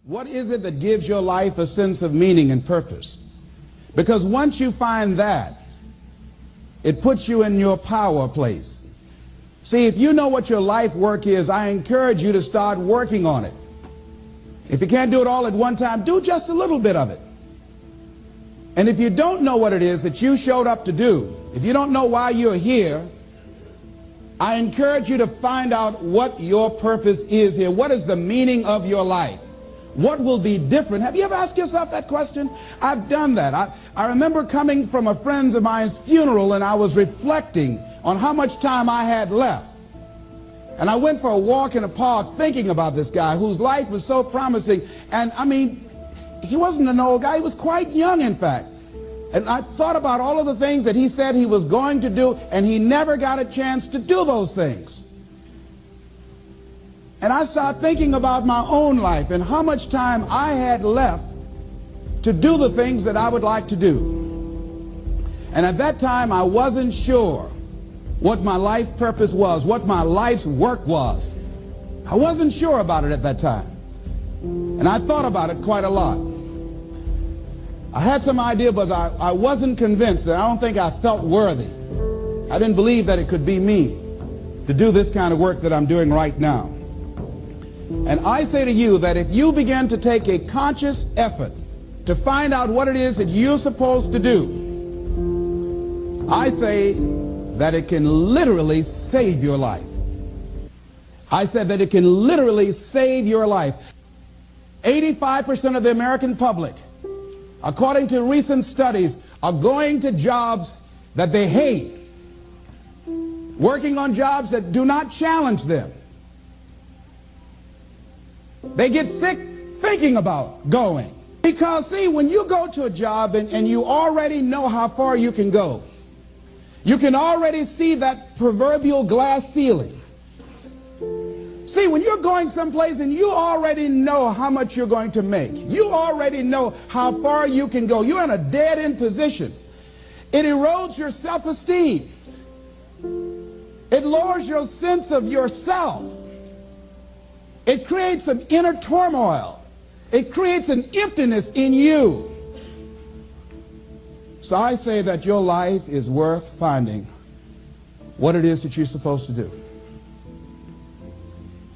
What is it that gives your life a sense of meaning and purpose? Because once you find that, it puts you in your power place. See, if you know what your life work is, I encourage you to start working on it. If you can't do it all at one time, do just a little bit of it. And if you don't know what it is that you showed up to do, if you don't know why you're here, I encourage you to find out what your purpose is here. What is the meaning of your life? What will be different? Have you ever asked yourself that question? I've done that. I remember coming from a friend of mine's funeral, and I was reflecting on how much time I had left. And I went for a walk in a park thinking about this guy whose life was so promising. And I mean, he wasn't an old guy. He was quite young, in fact. And I thought about all of the things that he said he was going to do, and he never got a chance to do those things. And I started thinking about my own life and how much time I had left to do the things that I would like to do. And at that time, I wasn't sure what my life purpose was, what my life's work was. I wasn't sure about it at that time. And I thought about it quite a lot. I had some idea, but I wasn't convinced. I don't think I felt worthy. I didn't believe that it could be me to do this kind of work that I'm doing right now. And I say to you that if you begin to take a conscious effort to find out what it is that you're supposed to do, I say that it can literally save your life. I said that it can literally save your life. 85% of the American public, according to recent studies, are going to jobs that they hate, working on jobs that do not challenge them. They get sick thinking about going. Because, see, when you go to a job and you already know how far you can go, you can already see that proverbial glass ceiling. See, when you're going someplace and you already know how much you're going to make, you already know how far you can go, you're in a dead-end position. It erodes your self-esteem. It lowers your sense of yourself. It creates some inner turmoil. It creates an emptiness in you. So I say that your life is worth finding what it is that you're supposed to do.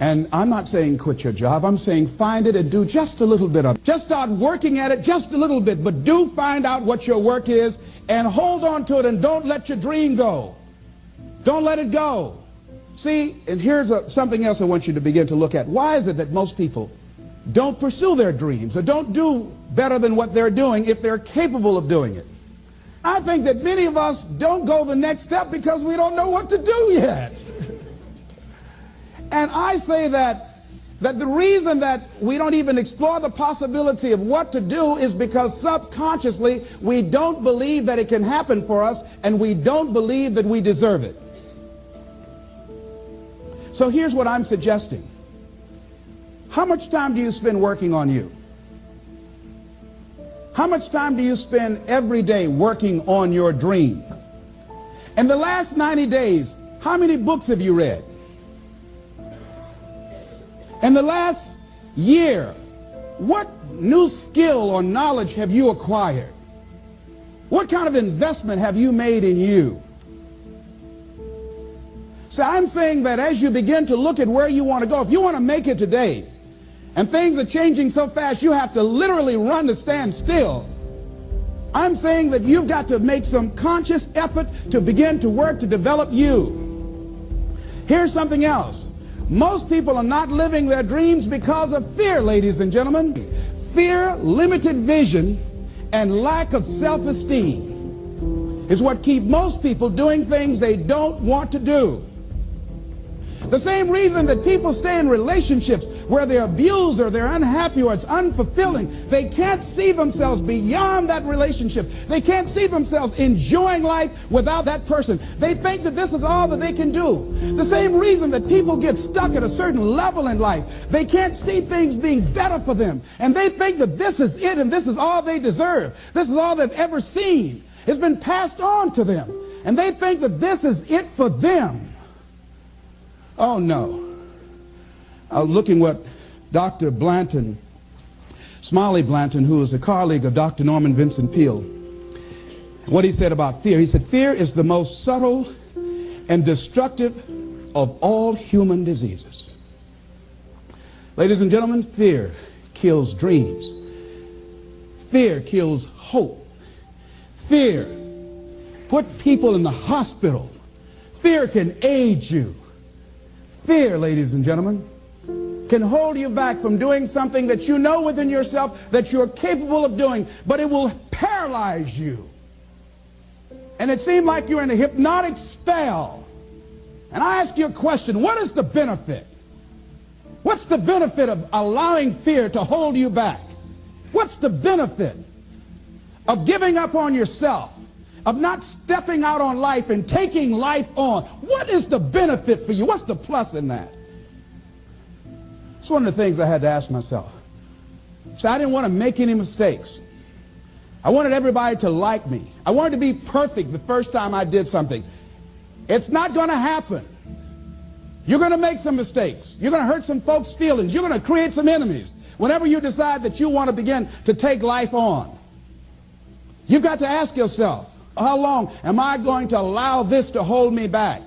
And I'm not saying quit your job. I'm saying find it and do just a little bit of it. Just start working at it just a little bit, but do find out what your work is and hold on to it, and don't let your dream go. Don't let it go. See, and here's something else I want you to begin to look at. Why is it that most people don't pursue their dreams or don't do better than what they're doing if they're capable of doing it? I think that many of us don't go the next step because we don't know what to do yet. And I say that the reason that we don't even explore the possibility of what to do is because subconsciously we don't believe that it can happen for us, and we don't believe that we deserve it. So here's what I'm suggesting. How much time do you spend working on you? How much time do you spend every day working on your dream? In the last 90 days, how many books have you read? In the last year, what new skill or knowledge have you acquired? What kind of investment have you made in you? So I'm saying that as you begin to look at where you want to go, if you want to make it today, and things are changing so fast you have to literally run to stand still, I'm saying that you've got to make some conscious effort to begin to work to develop you. Here's something else. Most people are not living their dreams because of fear, ladies and gentlemen. Fear, limited vision, and lack of self-esteem is what keep most people doing things they don't want to do. The same reason that people stay in relationships where they're abused or they're unhappy or it's unfulfilling, they can't see themselves beyond that relationship. They can't see themselves enjoying life without that person. They think that this is all that they can do. The same reason that people get stuck at a certain level in life, they can't see things being better for them. And they think that this is it and this is all they deserve. This is all they've ever seen. It's been passed on to them. And they think that this is it for them. Oh no. I was looking what Dr. Blanton Smiley Blanton, who is a colleague of Dr. Norman Vincent Peale, what he said about fear. He said, fear is the most subtle and destructive of all human diseases. Ladies and gentlemen, fear kills dreams. Fear kills hope. Fear put people in the hospital. Fear can age you. Fear, ladies and gentlemen, can hold you back from doing something that you know within yourself that you're capable of doing, but it will paralyze you. And it seemed like you're in a hypnotic spell. And I ask you a question, what is the benefit? What's the benefit of allowing fear to hold you back? What's the benefit of giving up on yourself, of not stepping out on life and taking life on? What is the benefit for you? What's the plus in that? It's one of the things I had to ask myself. So I didn't want to make any mistakes. I wanted everybody to like me. I wanted to be perfect the first time I did something. It's not going to happen. You're going to make some mistakes. You're going to hurt some folks' feelings. You're going to create some enemies whenever you decide that you want to begin to take life on. You've got to ask yourself, how long am I going to allow this to hold me back?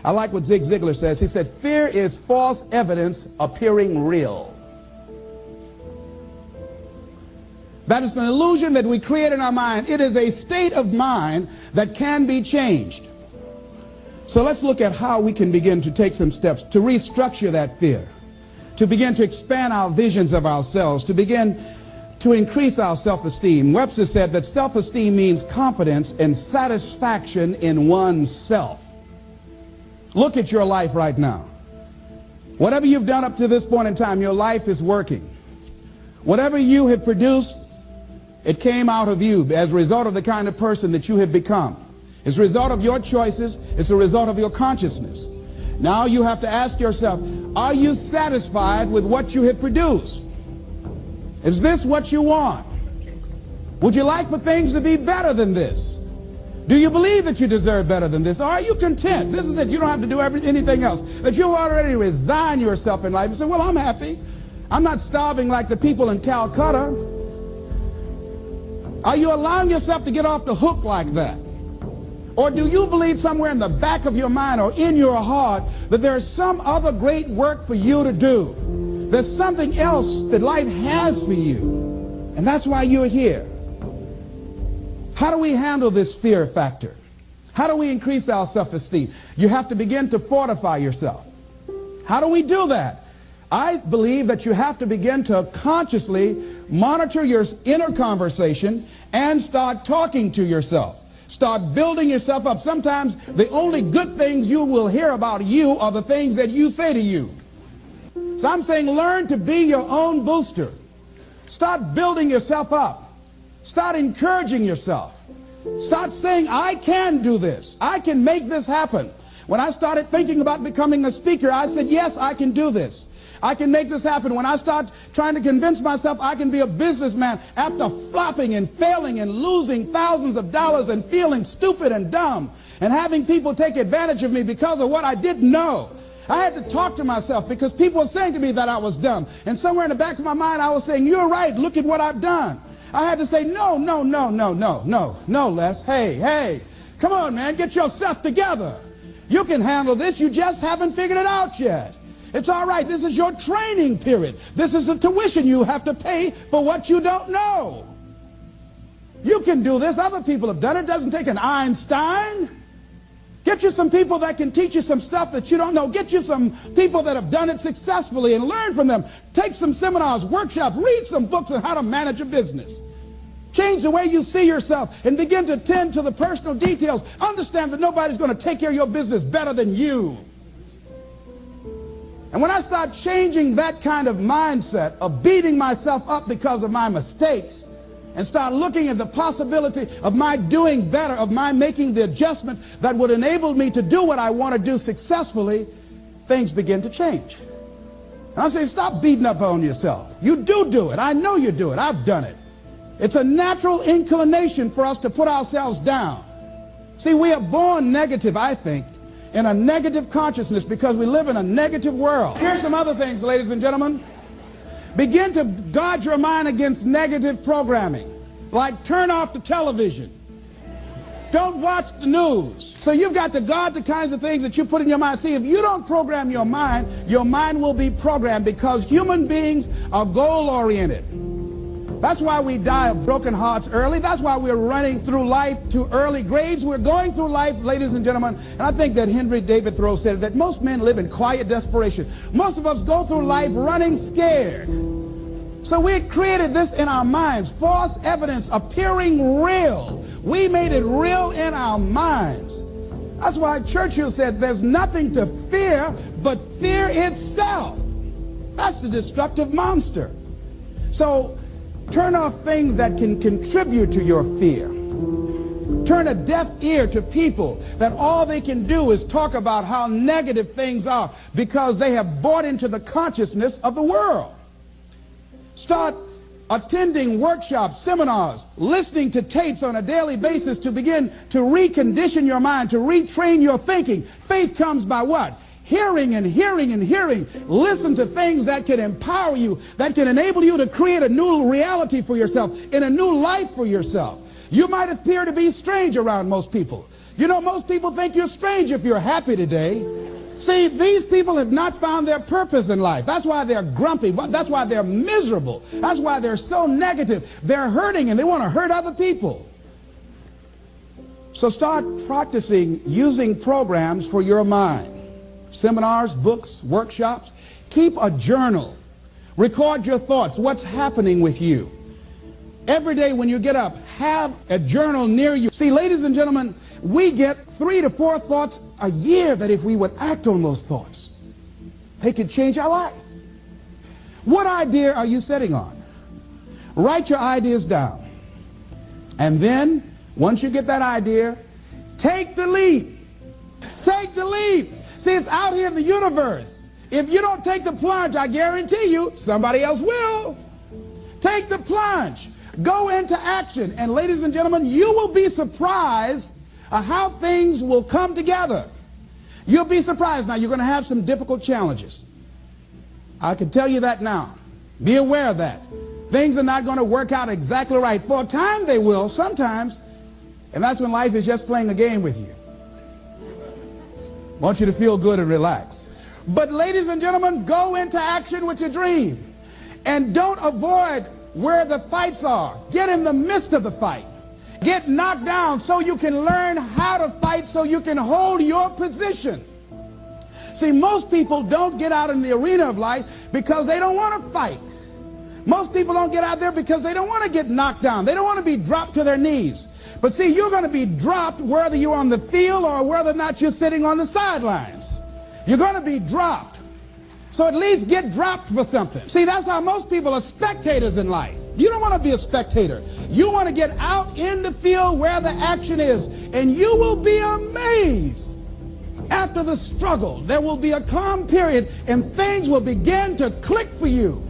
I like what Zig Ziglar says. He said, fear is false evidence appearing real. That is an illusion that we create in our mind. It is a state of mind that can be changed. So let's look at how we can begin to take some steps to restructure that fear, to begin to expand our visions of ourselves, to begin to increase our self-esteem. Webster said that self-esteem means confidence and satisfaction in oneself. Look at your life right now. Whatever you've done up to this point in time, your life is working. Whatever you have produced, it came out of you as a result of the kind of person that you have become. It's a result of your choices. It's a result of your consciousness. Now you have to ask yourself, are you satisfied with what you have produced? Is this what you want? Would you like for things to be better than this? Do you believe that you deserve better than this? Or are you content? This is it. You don't have to do anything else. That you already resign yourself in life and say, well, I'm happy. I'm not starving like the people in Calcutta. Are you allowing yourself to get off the hook like that? Or do you believe somewhere in the back of your mind or in your heart that there's some other great work for you to do? There's something else that life has for you. And that's why you're here. How do we handle this fear factor? How do we increase our self-esteem? You have to begin to fortify yourself. How do we do that? I believe that you have to begin to consciously monitor your inner conversation and start talking to yourself. Start building yourself up. Sometimes the only good things you will hear about you are the things that you say to you. So I'm saying learn to be your own booster. Start building yourself up. Start encouraging yourself. Start saying, I can do this. I can make this happen. When I started thinking about becoming a speaker, I said, yes, I can do this. I can make this happen. When I start trying to convince myself I can be a businessman after flopping and failing and losing thousands of dollars and feeling stupid and dumb and having people take advantage of me because of what I didn't know, I had to talk to myself because people were saying to me that I was dumb. And somewhere in the back of my mind, I was saying, you're right. Look at what I've done. I had to say, no, Les. Hey, come on, man. Get yourself together. You can handle this. You just haven't figured it out yet. It's all right. This is your training period. This is the tuition you have to pay for what you don't know. You can do this. Other people have done it. It doesn't take an Einstein. Get you some people that can teach you some stuff that you don't know. Get you some people that have done it successfully and learn from them. Take some seminars, workshops, read some books on how to manage a business. Change the way you see yourself and begin to tend to the personal details. Understand that nobody's going to take care of your business better than you. And when I start changing that kind of mindset of beating myself up because of my mistakes and start looking at the possibility of my doing better, of my making the adjustment that would enable me to do what I want to do successfully, things begin to change. And I say, stop beating up on yourself. You do it. I know you do it. I've done it. It's a natural inclination for us to put ourselves down. See, we are born negative, I think, in a negative consciousness because we live in a negative world. Here's some other things, ladies and gentlemen. Begin to guard your mind against negative programming, like turn off the television. Don't watch the news. So you've got to guard the kinds of things that you put in your mind. See, if you don't program your mind will be programmed, because human beings are goal-oriented. That's why we die of broken hearts early. That's why we're running through life to early graves. We're going through life, ladies and gentlemen, and I think that Henry David Thoreau said that most men live in quiet desperation. Most of us go through life running scared. So we created this in our minds, false evidence appearing real. We made it real in our minds. That's why Churchill said there's nothing to fear but fear itself. That's the destructive monster. So turn off things that can contribute to your fear. Turn a deaf ear to people that all they can do is talk about how negative things are, because they have bought into the consciousness of the world. Start attending workshops, seminars, listening to tapes on a daily basis to begin to recondition your mind, to retrain your thinking. Faith comes by what? Hearing and hearing and hearing. Listen to things that can empower you, that can enable you to create a new reality for yourself, in a new life for yourself. You might appear to be strange around most people. You know, most people think you're strange if you're happy today. See, these people have not found their purpose in life. That's why they're grumpy. That's why they're miserable. That's why they're so negative. They're hurting and they want to hurt other people. So start practicing using programs for your mind. Seminars, books, workshops. Keep a journal. Record your thoughts. What's happening with you? Every day when you get up, have a journal near you. See, ladies and gentlemen, we get 3 to 4 thoughts a year that if we would act on those thoughts, they could change our life. What idea are you sitting on? Write your ideas down. And then, once you get that idea, take the leap. Take the leap. See, it's out here in the universe. If you don't take the plunge, I guarantee you, somebody else will. Take the plunge. Go into action. And ladies and gentlemen, you will be surprised how things will come together. You'll be surprised. Now, you're going to have some difficult challenges. I can tell you that now. Be aware of that. Things are not going to work out exactly right. For a time they will, sometimes. And that's when life is just playing a game with you. Want you to feel good and relax. But ladies and gentlemen, go into action with your dream. And don't avoid where the fights are. Get in the midst of the fight. Get knocked down so you can learn how to fight, so you can hold your position. See, most people don't get out in the arena of life because they don't want to fight. Most people don't get out there because they don't want to get knocked down. They don't want to be dropped to their knees. But see, you're going to be dropped whether you're on the field or whether or not you're sitting on the sidelines. You're going to be dropped. So at least get dropped for something. See, that's how most people are spectators in life. You don't want to be a spectator. You want to get out in the field where the action is. And you will be amazed. After the struggle, there will be a calm period and things will begin to click for you.